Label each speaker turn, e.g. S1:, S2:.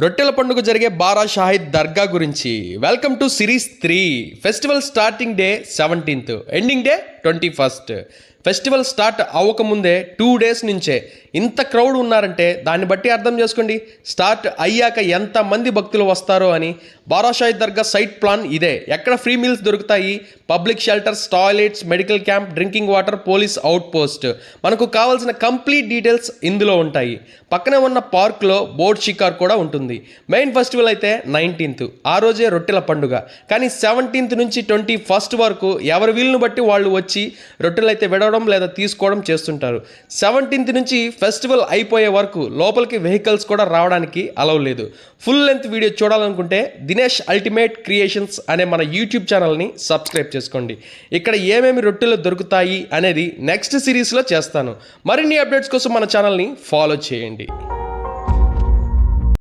S1: రొట్టెల పండుగ జరిగే బారా షాహిద్ దర్గా గురించి. Welcome to series 3. Festival starting day 17th, ending day 21st. Festival start అవ్వకముందే 2 days నుంచే ఇంత క్రౌడ్ ఉన్నారంటే దాన్ని బట్టి అర్థం చేసుకోండి స్టార్ట్ అయ్యాక ఎంతమంది భక్తులు వస్తారో అని. బారా షాహిద్ దర్గా సైట్ ప్లాన్ ఇదే. ఎక్కడ ఫ్రీ మీల్స్ దొరుకుతాయి, public shelters, toilets, medical camp, drinking water, police out post, మనకు కావాల్సిన కంప్లీట్ డీటెయిల్స్ ఇందులో ఉంటాయి. పక్కనే ఉన్న పార్క్లో బోట్ షికార్ కూడా ఉంటుంది. మెయిన్ ఫెస్టివల్ అయితే 19th, ఆ రోజే రొట్టెల పండుగ. కానీ 17th నుంచి 21st వరకు ఎవరి వీలును బట్టి వాళ్ళు వచ్చి రొట్టెలు అయితే విడవడం లేదా తీసుకోవడం చేస్తుంటారు. 17th నుంచి ఫెస్టివల్ అయిపోయే వరకు లోపలికి వెహికల్స్ కూడా రావడానికి అలౌ లేదు. ఫుల్ లెంత్ వీడియో చూడాలనుకుంటే దినేష్ అల్టిమేట్ క్రియేషన్స్ అనే మన యూట్యూబ్ ఛానల్ని సబ్స్క్రైబ్ చేసుకోండి. ఇక్కడ ఏమేమి రొట్టెలు దొరుకుతాయి అనేది నెక్స్ట్ సిరీస్లో చేస్తాను. మరిన్ని అప్డేట్స్ కోసం మన ఛానల్ని ఫాలో చేయండి.